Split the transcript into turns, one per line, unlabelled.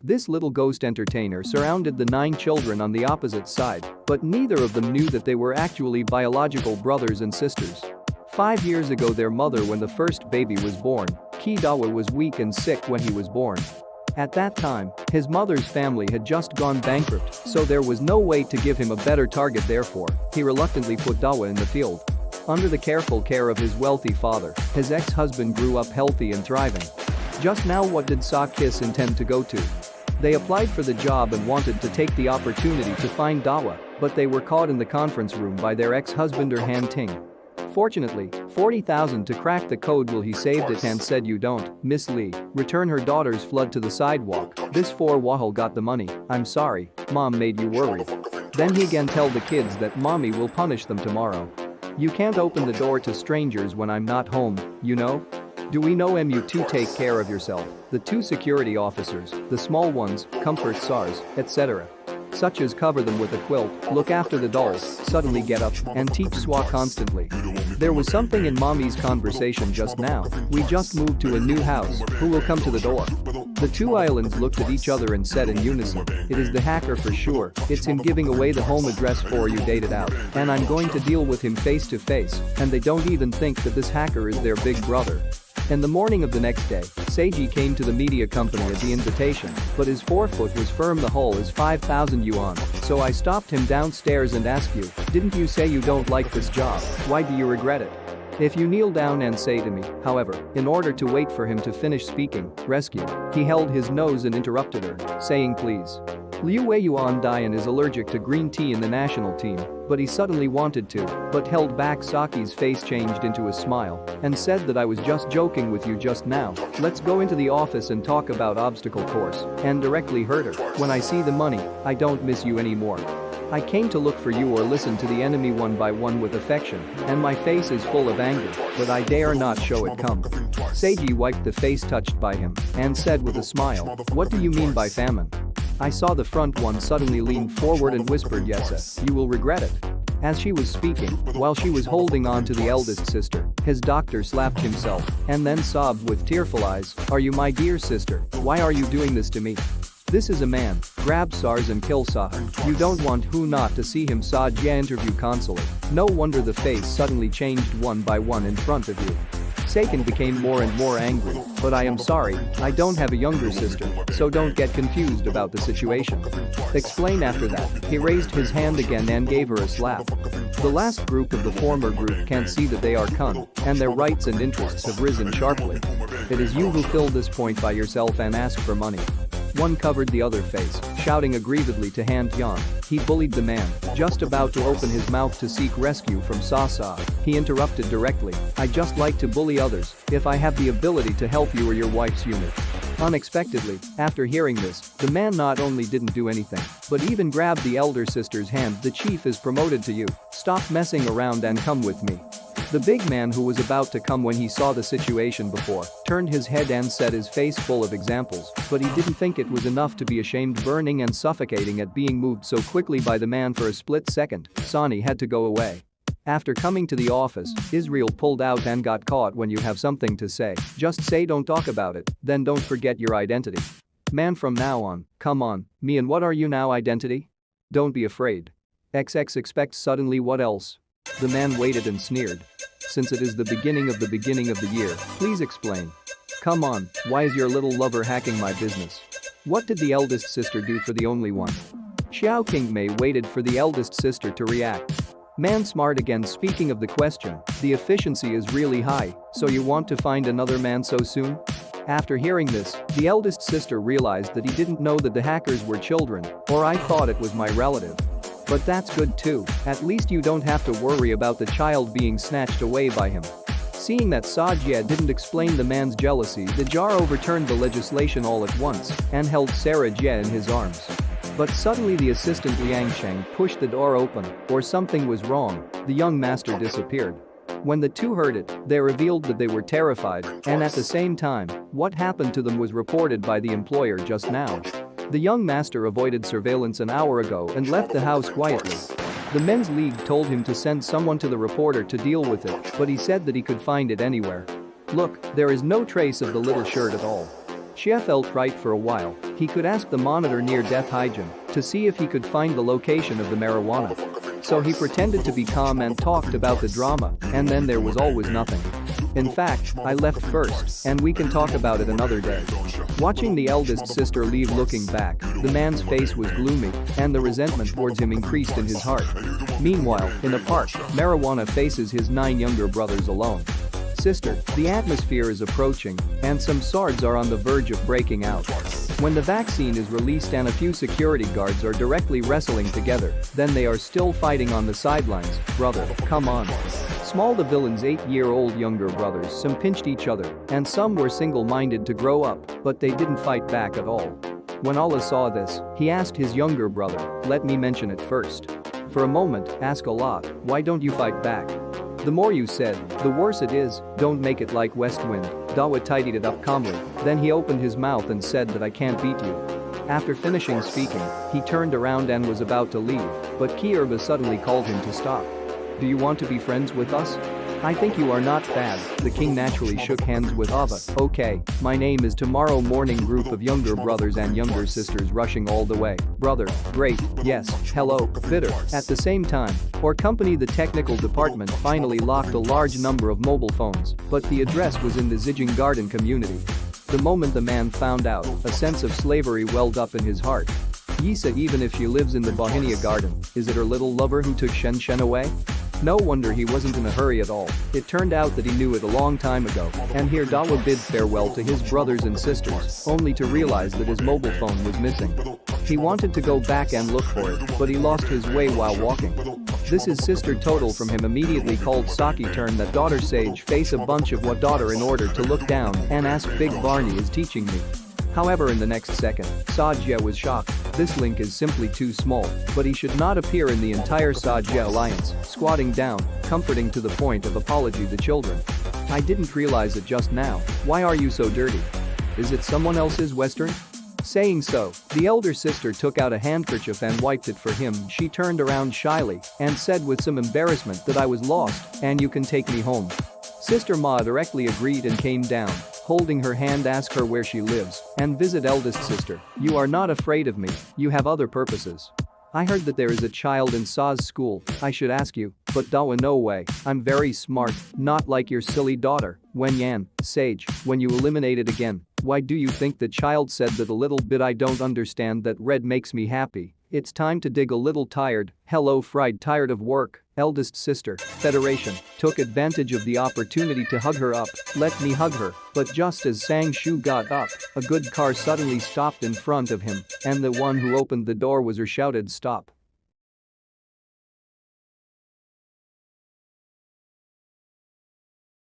This little ghost entertainer surrounded the 9 children on the opposite side, but neither of them knew that they were actually biological brothers and sisters. 5 years ago their mother when the first baby was born, Dawa was weak and sick when he was born. At that time, his mother's family had just gone bankrupt, so there was no way to give him a better target therefore, he reluctantly put Dawa in the field. Under the careful care of his wealthy father, his ex-husband grew up healthy and thriving. Just now what did Sakis intend to go to? They applied for the job and wanted to take the opportunity to find Dawa, but they were caught in the conference room by their ex-husband Han Ting. Fortunately, 40,000 to crack the code will he saved it and said you don't, Miss Lee, return her daughter's flood to the sidewalk, this 4 Wahal got the money, I'm sorry, mom made you worry. Then he again tell the kids that mommy will punish them tomorrow. You can't open the door to strangers when I'm not home, you know? Do we know MU2 take care of yourself, the 2 security officers, the small ones, comfort SARS, etc. Such as cover them with a quilt, look after the dolls, suddenly get up, and teach SWA constantly. There was something in mommy's conversation just now, we just moved to a new house, who will come to the door? The 2 islands looked at each other and said in unison, it is the hacker for sure, it's him giving away the home address for you dated out, and I'm going to deal with him face to face, and they don't even think that this hacker is their big brother. In the morning of the next day, Seiji came to the media company at the invitation, but his forefoot was firm the hull is 5,000 yuan, so I stopped him downstairs and asked you, didn't you say you don't like this job, why do you regret it? If you kneel down and say to me, however, in order to wait for him to finish speaking, rescue, he held his nose and interrupted her, saying please. Liu Weiyuan Dian is allergic to green tea in the national team, but he suddenly wanted to, but held back. Saki's face changed into a smile and said that I was just joking with you just now, let's go into the office and talk about obstacle course, and directly heard her, when I see the money, I don't miss you anymore. I came to look for you or listen to the enemy one by one with affection, and my face is full of anger, but I dare not show it come. Seiji wiped the face touched by him and said with a smile, what do you mean by famine? I saw the front one suddenly lean forward and whispered yes, you will regret it. As she was speaking, while she was holding on to the eldest sister, his doctor slapped himself and then sobbed with tearful eyes, are you my dear sister, why are you doing this to me? This is a man, grab SARS and kill Saha. You don't want who not to see him saw Jia interview consulate. No wonder the face suddenly changed one by one in front of you. Seiken became more and more angry, but I am sorry, I don't have a younger sister, so don't get confused about the situation. Explain after that, he raised his hand again and gave her a slap. The last group of the former group can't see that they are kun, and their rights and interests have risen sharply. It is you who fill this point by yourself and ask for money. One covered the other face, shouting aggrievedly to Han Tian. He bullied the man, just about to open his mouth to seek rescue from Sa. He interrupted directly, I just like to bully others, if I have the ability to help you or your wife's unit. Unexpectedly, after hearing this, the man not only didn't do anything, but even grabbed the elder sister's hand. The chief is promoted to you, stop messing around and come with me. The big man who was about to come when he saw the situation before, turned his head and said his face full of examples, but he didn't think it was enough to be ashamed burning and suffocating at being moved so quickly by the man for a split second, Sonny had to go away. After coming to the office, Israel pulled out and got caught when you have something to say, just say don't talk about it, then don't forget your identity. Man from now on, come on, me and what are you now identity? Don't be afraid. XX expects suddenly what else? The man waited and sneered. Since it is the beginning of the year, please explain. Come on, why is your little lover hacking my business? What did the eldest sister do for the only one? Xiao Qingmei waited for the eldest sister to react. Man smart again speaking of the question, the efficiency is really high, so you want to find another man so soon? After hearing this, the eldest sister realized that he didn't know that the hackers were children, or I thought it was my relative. But that's good too, at least you don't have to worry about the child being snatched away by him. Seeing that Sajia didn't explain the man's jealousy, the Jar overturned the legislation all at once and held Sarah Jia in his arms. But suddenly the assistant Liang Cheng pushed the door open, or something was wrong, the young master disappeared. When the two heard it, they revealed that they were terrified, and at the same time, what happened to them was reported by the employer just now. The young master avoided surveillance an hour ago and left the house quietly. The men's league told him to send someone to the reporter to deal with it, but he said that he could find it anywhere. Look, there is no trace of the little shirt at all. Xie felt right for a while. He could ask the monitor near Death Hygiene to see if he could find the location of the marijuana. So he pretended to be calm and talked about the drama, and then there was always nothing. In fact, I left first, and we can talk about it another day. Watching the eldest sister leave looking back, the man's face was gloomy, and the resentment towards him increased in his heart. Meanwhile, in a park, Marijuana faces his 9 younger brothers alone. Sister, the atmosphere is approaching, and some SARS are on the verge of breaking out. When the vaccine is released and a few security guards are directly wrestling together, then they are still fighting on the sidelines. Brother, come on. Small the villain's 8-year-old younger brothers some pinched each other, and some were single-minded to grow up, but they didn't fight back at all. When Allah saw this, he asked his younger brother, let me mention it first. For a moment, ask Allah, why don't you fight back? The more you said, the worse it is, don't make it like West Wind. Dawa tidied it up calmly, then he opened his mouth and said that I can't beat you. After finishing speaking, he turned around and was about to leave, but Kierba suddenly called him to stop. Do you want to be friends with us? I think you are not bad. The king naturally shook hands with Ava. Okay, my name is Tomorrow Morning group of younger brothers and younger sisters rushing all the way. Brother, great, yes, hello, bitter. At the same time, our company the technical department finally locked a large number of mobile phones, but the address was in the Zijing Garden community. The moment the man found out, a sense of slavery welled up in his heart. Yisa, even if she lives in the Bohemia garden, is it her little lover who took Shen Shen away? No wonder he wasn't in a hurry at all. It turned out that he knew it a long time ago, and here Dawa bid farewell to his brothers and sisters, only to realize that his mobile phone was missing. He wanted to go back and look for it, but he lost his way while walking. This is sister total from him immediately called Saki turn that daughter Sage face a bunch of what daughter in order to look down and ask Big Barney is teaching me. However, in the next second, Sajia was shocked. This link is simply too small, but he should not appear in the entire Sajia alliance, squatting down, comforting to the point of apology the children. I didn't realize it just now. Why are you so dirty? Is it someone else's Western? Saying so, the elder sister took out a handkerchief and wiped it for him. She turned around shyly and said with some embarrassment that I was lost and you can take me home. Sister Ma directly agreed and came down. Holding her hand, ask her where she lives and visit eldest sister. You are not afraid of me, you have other purposes. I heard that there is a child in Sa's school, I should ask you, but Dawa no way, I'm very smart, not like your silly daughter. Wen Yan, Sage, when you eliminate it again, why do you think the child said that a little bit I don't understand that red makes me happy? It's time to dig a little tired. Hello fried tired of work. Eldest sister, Federation, took advantage of the opportunity to hug her up. Let me hug her. But just as Sang Shu got up, a good car suddenly stopped in front of him, and the one who opened the door was her shouted stop.